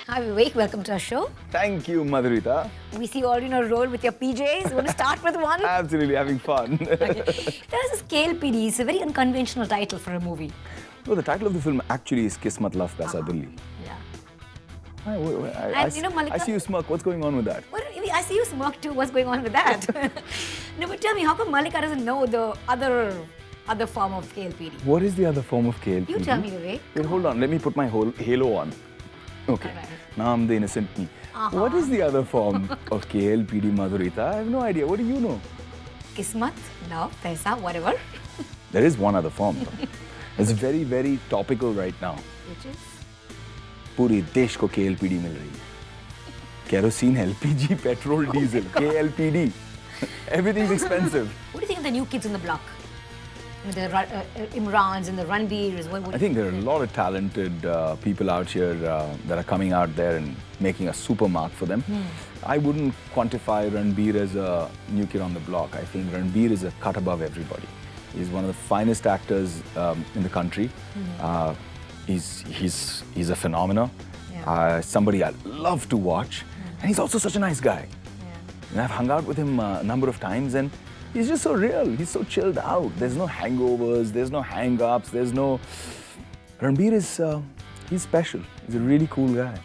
Hi Vivek, welcome to our show. Thank you, Madhurita. We see you already in a role with your PJs. You want to start with one? Absolutely having fun. Okay. There is a KLPD. It's a very unconventional title for a movie. No, the title of the film actually is Kismat Love Paisa Dilli. Yeah. I see you smirk. What's going on with that? Well, I see you smirk too. What's going on with that? No, but tell me, how come Mallika doesn't know the other form of KLPD? What is the other form of KLPD? You tell me, Vivek. Wait, hold on. Let me put my whole halo on. Okay. Alright. Now I'm the innocent me. What is the other form of KLPD, Madhurita? I have no idea. What do you know? Kismat, love, paisa, whatever. There is one other form, though. It's very, very topical right now. Which is? पूरी देश को KLPD मिल रही है. Kerosene, LPG, petrol, diesel, KLPD. Everything's expensive. What do you think of the new kids on the block? The Imrans and the Ranbirs. I think there are a lot of talented people out here that are coming out there and making a super mark for them. I wouldn't quantify Ranbir as a new kid on the block. I think Ranbir is a cut above everybody. He's one of the finest actors in the country. He's a phenomenon. Yeah. Somebody I love to watch. And he's also such a nice guy. Yeah. And I've hung out with him a number of times and he's just so real. He's so chilled out. There's no hangovers, there's no hang-ups, there's no... Ranbir is, he's special. He's a really cool guy.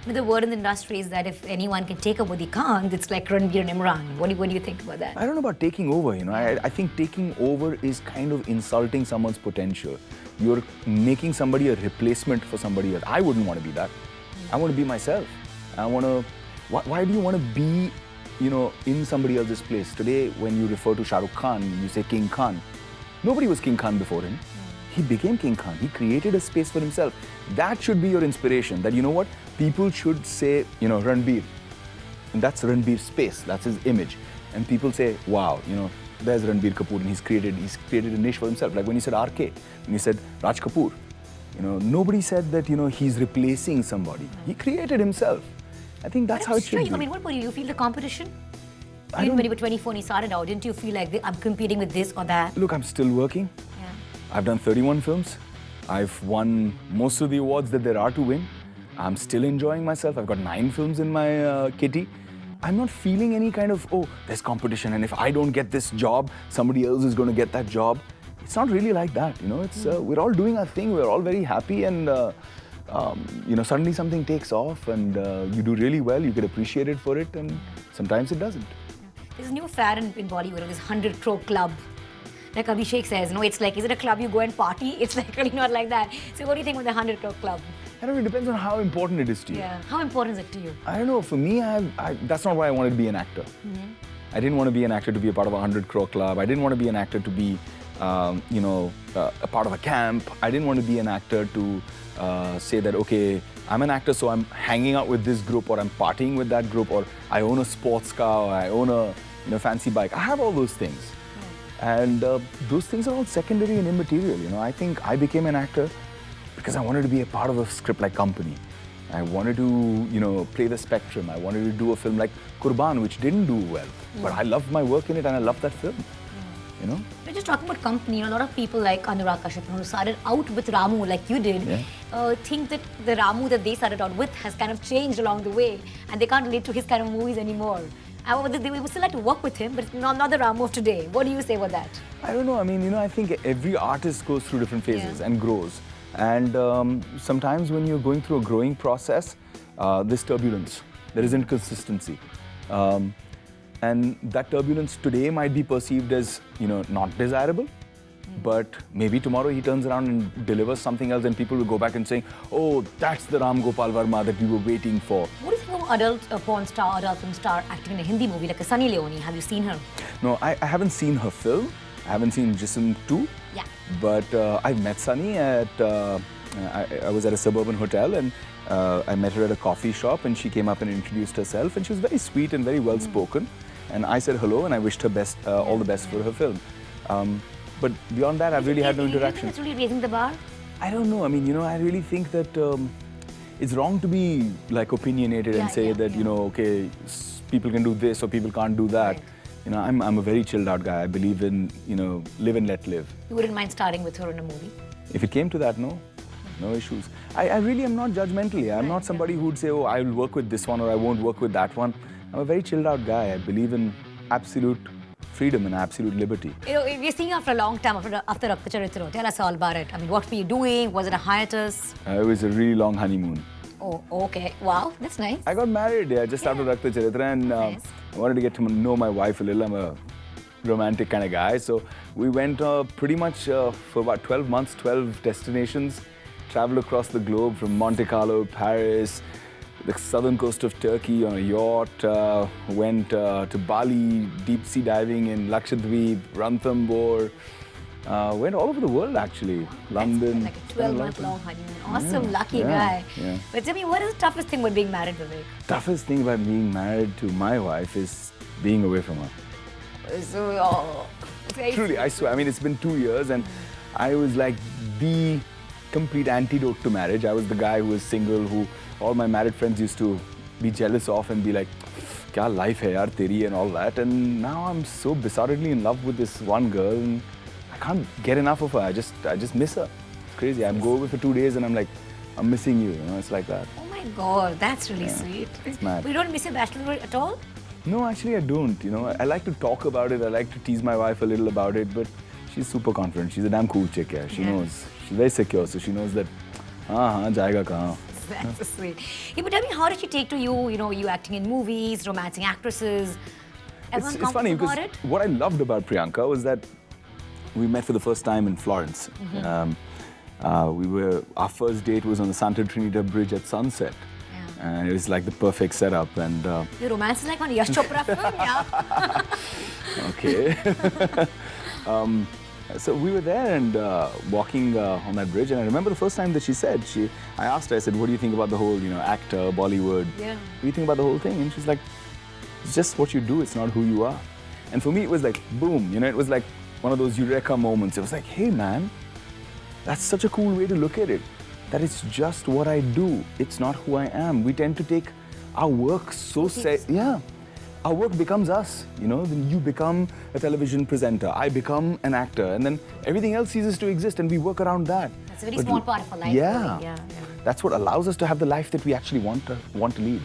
The word in the industry is that if anyone can take over the Khan, it's like Ranbir and Imran. What do you think about that? I don't know about taking over, you know. I think taking over is kind of insulting someone's potential. You're making somebody a replacement for somebody else. I wouldn't want to be that. I want to be myself. I want to... Why do you want to be, you know, in somebody else's place? Today, when you refer to Shah Rukh Khan, you say King Khan. Nobody was King Khan before him. He became King Khan. He created a space for himself. That should be your inspiration. That, you know what? People should say, you know, Ranbir. And that's Ranbir's space. That's his image. And people say, wow, you know, there's Ranbir Kapoor and he's created a niche for himself. Like when he said RK, when he said Raj Kapoor. You know, nobody said that, you know, he's replacing somebody. He created himself. I think that's how it should be. I mean, what about you? You feel the competition? Even when you were 24 and you started out, didn't you feel like I'm competing with this or that? Look, I'm still working. Yeah. I've done 31 films. I've won most of the awards that there are to win. I'm still enjoying myself. I've got 9 films in my kitty. I'm not feeling any kind of, oh, there's competition and if I don't get this job, somebody else is going to get that job. It's not really like that, you know. It's we're all doing our thing. We're all very happy and, you know, suddenly something takes off and you do really well. You get appreciated for it and sometimes it doesn't. There's a new fad in Bollywood, this 100 crore club. Like Abhishek says, no, it's like, is it a club you go and party? It's like really not like that. So what do you think of the 100 crore club? I don't know, it depends on how important it is to you. Yeah, how important is it to you? I don't know, for me, that's not why I wanted to be an actor. I didn't want to be an actor to be a part of a 100 crore club. I didn't want to be an actor to be, you know, a part of a camp. I didn't want to be an actor to say that, okay, I'm an actor, so I'm hanging out with this group or I'm partying with that group or I own a sports car or I own a fancy bike. I have all those things. And those things are all secondary and immaterial, you know. I think I became an actor because I wanted to be a part of a script like Company. I wanted to, you know, play the spectrum. I wanted to do a film like Qurban, which didn't do well. But I loved my work in it and I loved that film, you know. We're just talking about Company. You know, a lot of people like Anurag Kashyap, who started out with Ramu like you did, think that the Ramu that they started out with has kind of changed along the way and they can't relate to his kind of movies anymore. However, they would still like to work with him, but it's not the Ramu of today. What do you say about that? I don't know. I mean, you know, I think every artist goes through different phases and grows. And sometimes when you're going through a growing process, there's turbulence. There is inconsistency. And that turbulence today might be perceived as, you know, not desirable. But maybe tomorrow he turns around and delivers something else and people will go back and say, oh, that's the Ram Gopal Verma that we were waiting for. What do you think of adult porn star, adult film star acting in a Hindi movie like a Sunny Leone? Have you seen her? No, I haven't seen her film. I haven't seen Jism 2. Yeah. But I've met Sunny at, I was at a suburban hotel and I met her at a coffee shop and she came up and introduced herself and she was very sweet and very well spoken. And I said hello and I wished her best, all the best for her film. But beyond that, I've really had no interaction. Do you think it's really raising the bar? I don't know. I mean, you know, I really think that it's wrong to be like opinionated and say that, you know, okay, people can do this or people can't do that. Right. You know, I'm a very chilled out guy. I believe in, you know, live and let live. You wouldn't mind starring with her in a movie? If it came to that, no. no issues. I really am not judgmental. I'm not somebody who'd say, oh, I will work with this one or I won't work with that one. I'm a very chilled out guy. I believe in absolute freedom and absolute liberty. You know, we're seeing after a long time, after Rakta Charitra. Tell us all about it. I mean, what were you doing? Was it a hiatus? It was a really long honeymoon. Oh, okay. Wow, that's nice. I got married, just after Rakta Charitra, and Nice. I wanted to get to know my wife a little. I'm a romantic kind of guy, so we went pretty much for about 12 months, 12 destinations, traveled across the globe from Monte Carlo, Paris, the southern coast of Turkey on a yacht, went to Bali, deep sea diving in Lakshadweep, Ranthambore, went all over the world actually, London. Like a 12-month-long honeymoon. Awesome, lucky guy. Yeah. But tell me, what is the toughest thing about being married, Vivek? Toughest thing about being married to my wife is being away from her. So, oh, very Truly, I swear. I mean, it's been 2 years and I was like the complete antidote to marriage. I was the guy who was single, who all my married friends used to be jealous of and be like, kya life hai yaar teri and all that. And now I'm so besottedly in love with this one girl and I can't get enough of her. I just miss her. It's crazy. I go away for 2 days and I'm like, I'm missing you. You know, it's like that. Oh my God, that's really sweet. It's mad. But you don't miss your bachelor at all? No, actually I don't. You know, I like to talk about it. I like to tease my wife a little about it, but she's super confident. She's a damn cool chick. Yeah, she knows. She's very secure, so she knows that. Jayega kahan. That's so sweet. Yeah, but tell me, how did she take to you? You know, you acting in movies, romancing actresses. Everyone It's funny because about it? what I loved about Priyanka was that we met for the first time in Florence. Our first date was on the Santa Trinita Bridge at sunset. And it was like the perfect setup. And Your romance is like on Yash Chopra film, yeah. okay. So we were there and walking on that bridge, and I remember the first time that she said, I asked her, I said, what do you think about the whole, actor, Bollywood? Yeah. What do you think about the whole thing? And she's like, it's just what you do, it's not who you are. And for me, it was like, boom, it was like one of those eureka moments. It was like, hey man, that's such a cool way to look at it. That it's just what I do, it's not who I am. We tend to take our work so our work becomes us, then you become a television presenter, I become an actor, and then everything else ceases to exist and we work around that. That's a very small part of our life. Yeah. Really. Yeah. That's what allows us to have the life that we actually want to lead,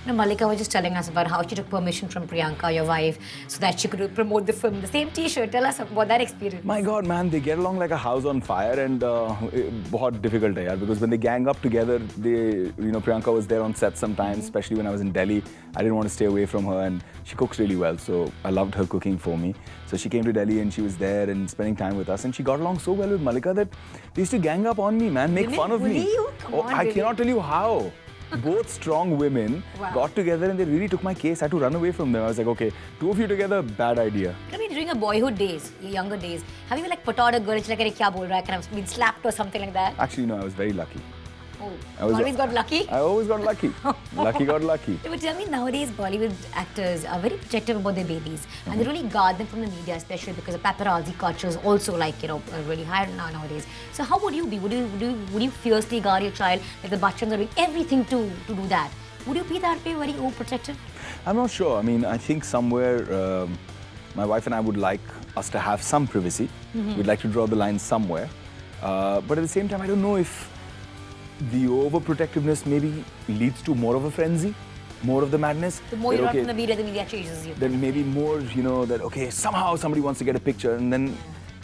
No, Malika was just telling us about how she took permission from Priyanka, your wife, so that she could promote the film. The same T-shirt. Tell us about that experience. My God, man, they get along like a house on fire, and बहुत difficult है यार, because when they gang up together, Priyanka was there on set sometimes, especially when I was in Delhi. I didn't want to stay away from her, and she cooks really well, so I loved her cooking for me. So she came to Delhi and she was there and spending time with us, and she got along so well with Malika that they used to gang up on me, man, make fun of me. Come on, I cannot tell you how. Both strong women got together and they really took my case. I had to run away from them. I was like, okay, two of you together, bad idea. I mean, during your boyhood days, your younger days, have you put out a girl, she's like, kya bol raha hai? Kind of been slapped or something like that? Actually, no, I was very lucky. Oh, always got lucky? I always got lucky. Lucky got lucky. But tell me, nowadays, Bollywood actors are very protective about their babies. And they really guard them from the media, especially because the paparazzi culture is also really high nowadays. So how would you be? Would you fiercely guard your child? Like the Bachchans are doing everything to do that. Would you be that way, very overprotective? I'm not sure. I mean, I think somewhere my wife and I would like us to have some privacy. We'd like to draw the line somewhere. But at the same time, I don't know if the overprotectiveness maybe leads to more of a frenzy, more of the madness. The more you're not in the media chases you. Then maybe more, that, okay, somehow somebody wants to get a picture, and then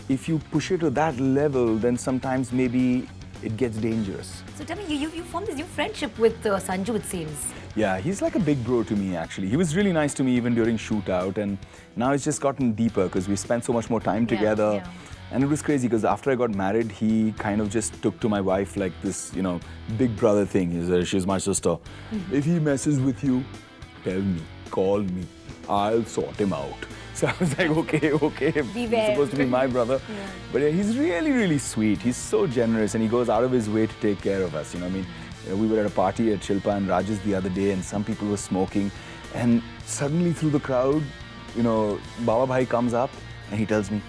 if you push it to that level, then sometimes maybe it gets dangerous. So tell me, you formed this new friendship with Sanju, it seems. Yeah, he's like a big bro to me, actually. He was really nice to me even during shootout, and now it's just gotten deeper because we spent so much more time together. Yeah. And it was crazy because after I got married, he kind of just took to my wife like this, big brother thing. He said, she's my sister. If he messes with you, tell me, call me. I'll sort him out. So I was like, okay, he's supposed to be my brother. Yeah. But yeah, he's really, really sweet. He's so generous and he goes out of his way to take care of us. We were at a party at Shilpa and Rajesh the other day and some people were smoking. And suddenly through the crowd, Baba Bhai comes up and he tells me,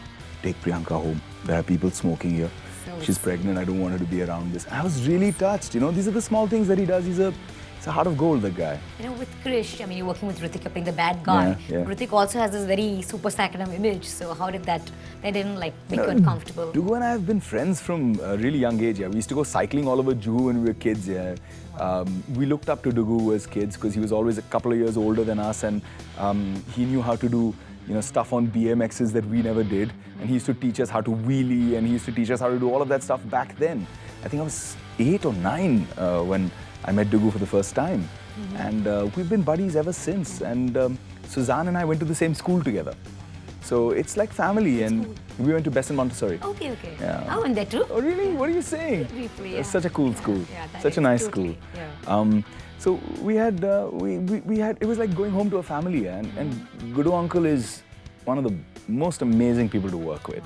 take Priyanka home. There are people smoking here. She's pregnant. I don't want her to be around this. I was really touched. These are the small things that he does. It's a heart of gold, that guy. You know, with Krish, I mean, you're working with Hrithik, you're playing the bad guy. Yeah. Hrithik also has this very superstar kind of image. So how did that didn't like make you uncomfortable? Dugu and I have been friends from a really young age. Yeah, we used to go cycling all over Juhu when we were kids. Yeah, we looked up to Dugu as kids because he was always a couple of years older than us, and he knew how to do stuff on BMXs that we never did. And he used to teach us how to wheelie, and he used to teach us how to do all of that stuff back then. I think I was 8 or 9 when I met Dugu for the first time. And we've been buddies ever since. And Suzanne and I went to the same school together. So it's like family, and we went to Besson Montessori. Okay. Yeah. I went there too. Oh, really? What are you saying? Briefly, It's such a cool school. Yeah, Such a nice totally. school. Yeah. So we had, it was like going home to a family, and Gudu uncle is one of the most amazing people to work with.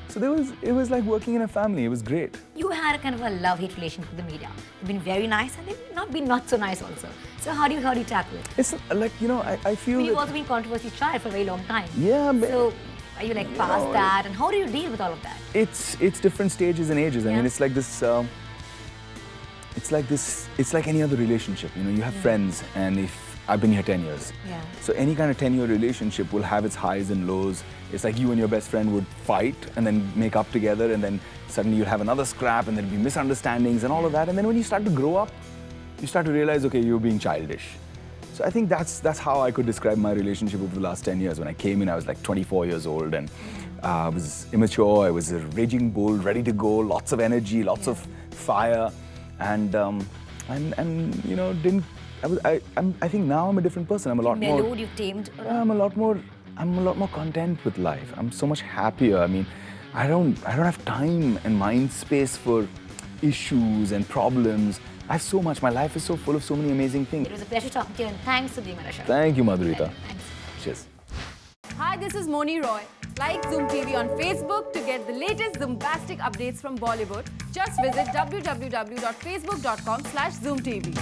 So it was like working in a family. It was great. You had a kind of a love-hate relationship with the media. You've been very nice, and they've not been not so nice also. So how do you tackle it? It's like, I feel You've that, also been controversy child for a very long time. Yeah, but So are you like past that, and how do you deal with all of that? it's different stages and ages. I mean, it's like this. It's like any other relationship. You have friends, and if I've been here 10 years. Yeah. So any kind of 10-year relationship will have its highs and lows. It's like you and your best friend would fight and then make up together, and then suddenly you'll have another scrap, and there'll be misunderstandings and all of that. And then when you start to grow up, you start to realize, okay, you're being childish. So I think that's how I could describe my relationship over the last 10 years. When I came in, I was like 24 years old, and I was immature. I was a raging bull, ready to go, lots of energy, lots of fire, and didn't. I think now I'm a different person. I'm a lot more. Mellowed, you've tamed. I'm a lot more content with life. I'm so much happier. I mean, I don't have time and mind space for issues and problems. I have so much. My life is so full of so many amazing things. It was a pleasure talking to you, and thanks for being on our show. Thank you, Madhurita. Thanks. Cheers. Hi, this is Moni Roy. Like Zoom TV on Facebook to get the latest Zoombastic updates from Bollywood. Just visit www.facebook.com/ZoomTV.